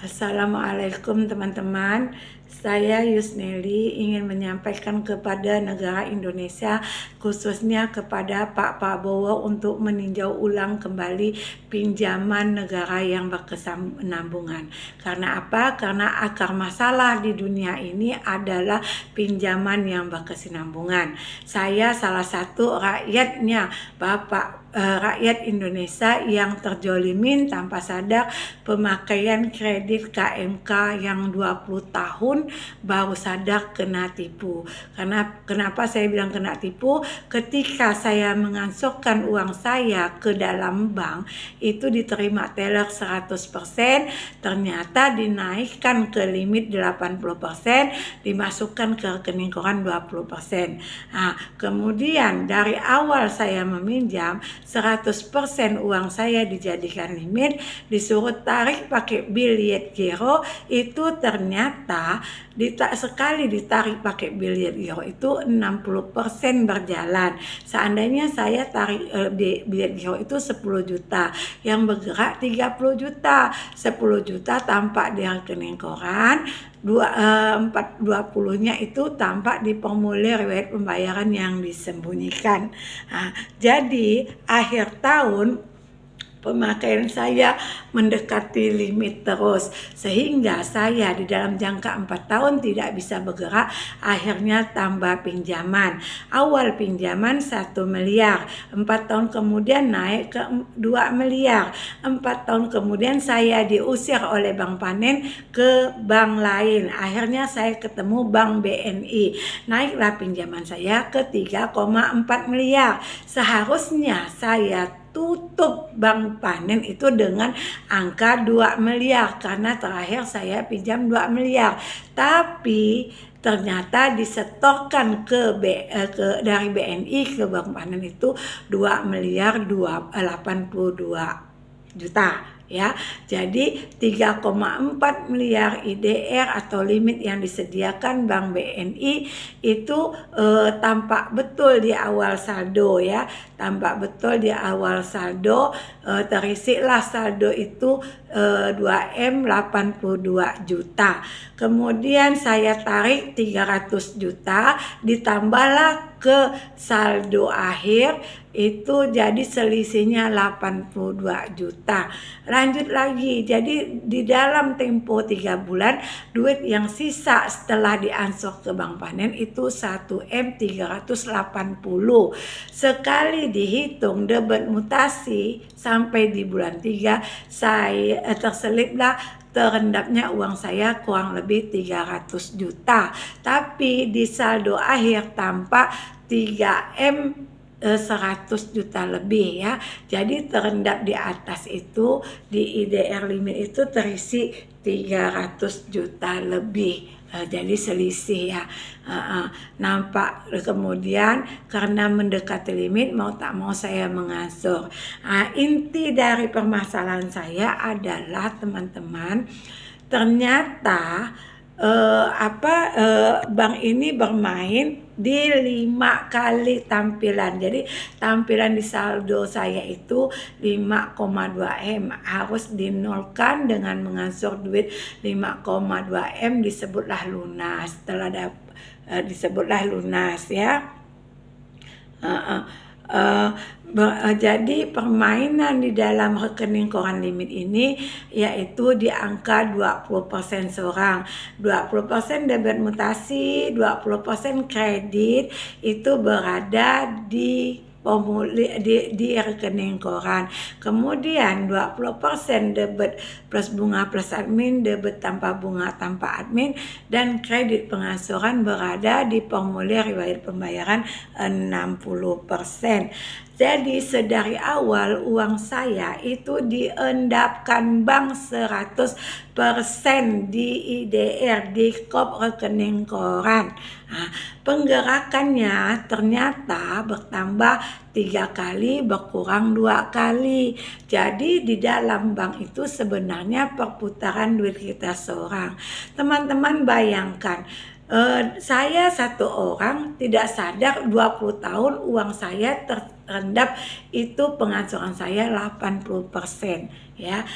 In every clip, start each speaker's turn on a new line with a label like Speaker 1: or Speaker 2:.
Speaker 1: Assalamualaikum teman-teman, saya Yusneli ingin menyampaikan kepada negara Indonesia, khususnya kepada Pak Prabowo untuk meninjau ulang kembali pinjaman negara yang berkesinambungan. Karena apa? Karena akar masalah di dunia ini adalah pinjaman yang berkesinambungan. Saya salah satu rakyatnya, rakyat Indonesia yang terjolimin tanpa sadar pemakaian kredit KMK yang 20 tahun baru sadar kena tipu. Kenapa saya bilang kena tipu? Ketika saya mengansurkan uang saya ke dalam bank, itu diterima teller 100%, ternyata dinaikkan ke limit 80%, dimasukkan ke rekening koran 20%. Nah, kemudian dari awal saya meminjam 100% uang saya dijadikan limit, disuruh tarik pakai biliet giro, itu ternyata sekali ditarik pakai biliet giro itu 60% berjalan. Seandainya saya tarik biliet giro itu 10 juta, yang bergerak 30 juta, 10 juta tampak di rekening koran, 20-nya itu tampak di formulir riwayat pembayaran yang disembunyikan. Nah, jadi akhir tahun pemakaian saya mendekati limit terus, sehingga saya di dalam jangka 4 tahun tidak bisa bergerak, akhirnya tambah pinjaman. Awal pinjaman 1 miliar, 4 tahun kemudian naik ke 2 miliar, 4 tahun kemudian saya diusir oleh Bank Panen ke bank lain, akhirnya saya ketemu Bank BNI, naiklah pinjaman saya ke 3,4 miliar. Seharusnya saya tutup Bank Panen itu dengan angka 2 miliar karena terakhir saya pinjam 2 miliar, tapi ternyata disetorkan dari BNI ke Bank Panen itu 2 miliar 82 juta ya. Jadi 3,4 miliar IDR atau limit yang disediakan Bank BNI itu tampak betul di awal saldo ya, tampak betul di awal saldo, terisilah saldo itu 2M 82 juta. Kemudian saya tarik 300 juta, ditambahlah ke saldo akhir, itu jadi selisihnya 82 juta. Lanjut lagi, jadi di dalam tempo 3 bulan duit yang sisa setelah diansur ke Bank Panen itu 1M 380. Sekali dihitung debit mutasi sampai di bulan 3, saya terseliplah terendapnya uang saya kurang lebih 300 juta. Tapi di saldo akhir tampak 3M 100 juta lebih ya. Jadi terendap di atas itu, di IDR limit itu terisi 300 juta lebih. Jadi selisih ya. Nampak kemudian karena mendekati limit, mau tak mau saya mengansur. Inti dari permasalahan saya adalah teman-teman, ternyata bank ini bermain di 5 kali tampilan. Jadi tampilan di saldo saya itu 5,2M harus dinolkan dengan mengansur duit 5,2M, disebutlah lunas. Setelah disebutlah lunas ya. Jadi permainan di dalam rekening koran limit ini yaitu di angka 20% seorang, 20% debit mutasi, 20% kredit itu berada di rekening koran. Kemudian 20% debit plus bunga plus admin, debit tanpa bunga tanpa admin, dan kredit pengansuran berada di formulir riwayat pembayaran 60%. Jadi sedari awal uang saya itu diendapkan bank 100% di IDR, di kop rekening koran. Penggerakannya ternyata bertambah 3 kali, berkurang 2 kali. Jadi di dalam bank itu sebenarnya perputaran duit kita seorang. Teman-teman bayangkan, saya satu orang tidak sadar 20 tahun uang saya terendap itu pengangsuran saya 80%. Ya,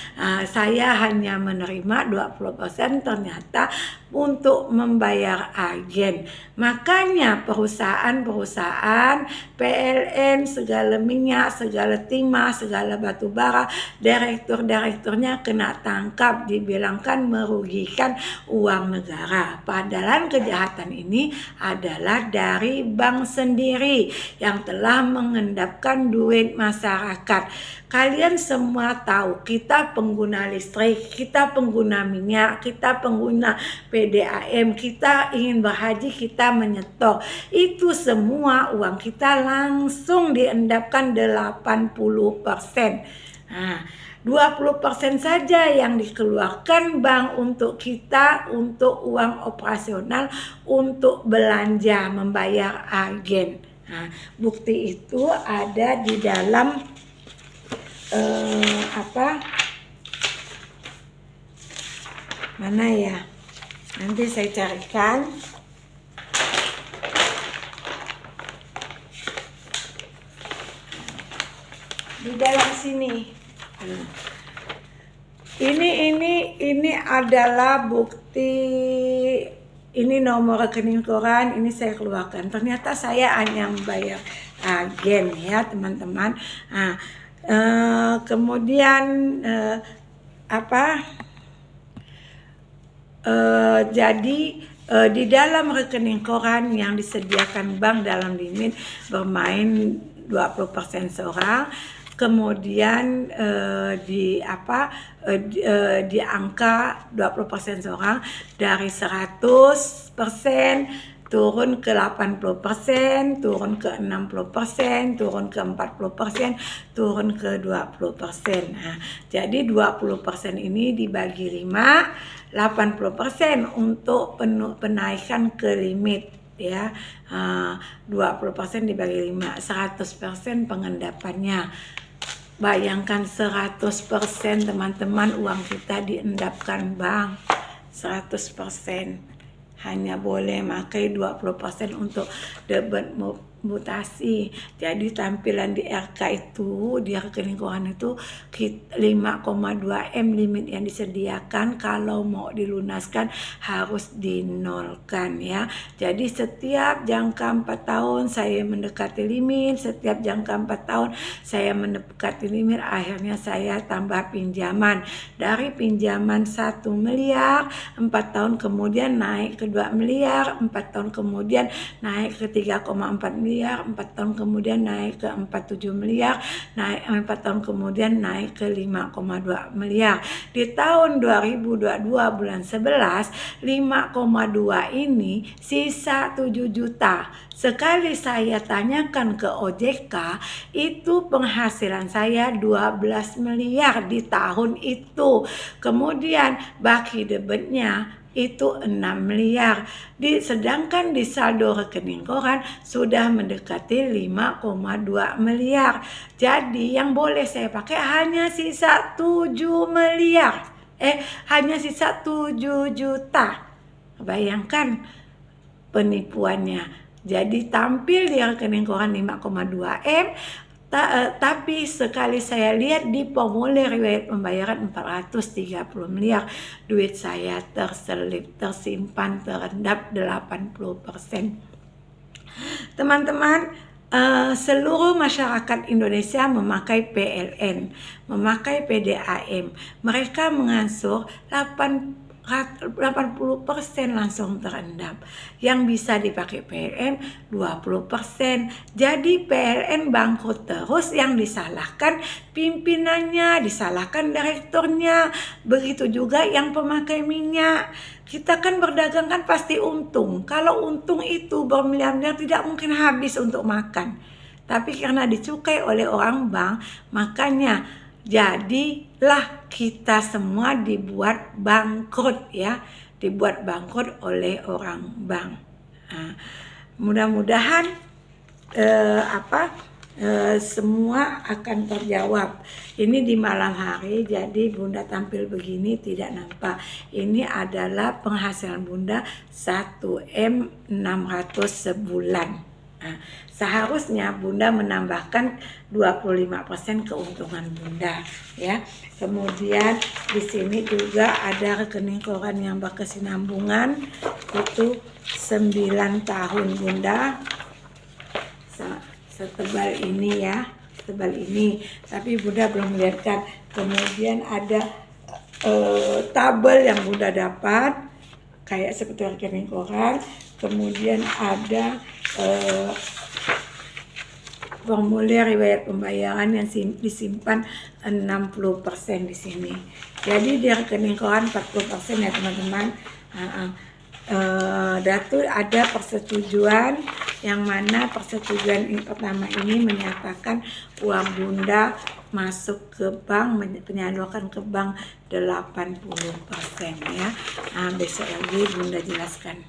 Speaker 1: saya hanya menerima 20%, ternyata untuk membayar agen. Makanya perusahaan-perusahaan PLN, segala minyak, segala timah, segala batu bara, direktur-direkturnya kena tangkap, dibilangkan merugikan uang negara. Padahal kejahatan ini adalah dari bank sendiri yang telah mengendapkan duit masyarakat. Kalian semua tahu, kita pengguna listrik, kita pengguna minyak, kita pengguna PDAM, kita ingin berhaji, kita menyetor. Itu semua uang kita langsung diendapkan 80%. Nah, 20% saja yang dikeluarkan bank untuk kita, untuk uang operasional, untuk belanja, membayar agen. Nah, bukti itu ada di dalam mana ya, nanti saya carikan. Di dalam sini. Ini adalah bukti, ini nomor rekening koran, ini saya keluarkan. Ternyata saya hanya membayar agen ya teman-teman. Nah, kemudian jadi di dalam rekening koran yang disediakan bank dalam limit bermain 20% seorang, kemudian di angka 20% seorang dari 100% turun ke 80%, turun ke 60%, turun ke 40%, turun ke 20%. Nah, jadi 20% ini dibagi 5, 80% untuk penaikan ke limit ya. 20% dibagi 5, 100% pengendapannya. Bayangkan 100% teman-teman, uang kita diendapkan bank 100%. Hanya boleh pakai 20% untuk debit mutasi. Jadi tampilan di RK itu, di rekening koran itu 5,2 M limit yang disediakan. Kalau mau dilunaskan harus dinolkan ya. Jadi setiap jangka 4 tahun saya mendekati limit, setiap jangka 4 tahun saya mendekati limit, akhirnya saya tambah pinjaman. Dari pinjaman 1 miliar, 4 tahun kemudian naik ke 2 miliar, 4 tahun kemudian naik ke 3,4 miliar, 4 tahun kemudian naik ke 47 miliar, naik 4 tahun kemudian naik ke 5,2 miliar. Di tahun 2022 bulan 11, 5,2 ini sisa 7 juta. Sekali saya tanyakan ke OJK, itu penghasilan saya 12 miliar di tahun itu. Kemudian baki debitnya itu 6 miliar. Sedangkan di saldo rekening koran sudah mendekati 5,2 miliar. Jadi yang boleh saya pakai hanya sisa 7 miliar. Hanya sisa 7 juta. Bayangkan penipuannya. Jadi tampil di rekening koran 5,2 M, tapi sekali saya lihat di formulir riwayat pembayaran 430 miliar, duit saya terselip, tersimpan, terendap 80%. Teman-teman, seluruh masyarakat Indonesia memakai PLN, memakai PDAM. Mereka mengansur 80% langsung terendap. Yang bisa dipakai PLN 20%. Jadi PLN bangkrut terus, yang disalahkan pimpinannya, disalahkan direkturnya. Begitu juga yang pemakai minyak. Kita kan berdagang kan pasti untung. Kalau untung itu bermiliar-miliar tidak mungkin habis untuk makan. Tapi karena dicukai oleh orang bank, makanya jadilah kita semua dibuat bangkrut ya, dibuat bangkrut oleh orang bank. Nah, mudah-mudahan semua akan terjawab. Ini di malam hari, jadi Bunda tampil begini tidak nampak. Ini adalah penghasilan Bunda 1M600 sebulan Nah, seharusnya Bunda menambahkan 25% keuntungan Bunda ya. Kemudian di sini juga ada rekening koran yang berkesinambungan itu 9 tahun Bunda. Setebal ini ya, setebal ini. Tapi Bunda belum melihatkan. Kemudian ada tabel yang Bunda dapat kayak seperti rekening koran. Kemudian ada formulir riwayat pembayaran yang disimpan 60% di sini. Jadi di rekening koran 40% ya teman-teman. Datu ada persetujuan yang mana persetujuan ini pertama ini menyatakan uang Bunda masuk ke bank, penyaluran ke bank 80% ya. Besok lagi Bunda jelaskan.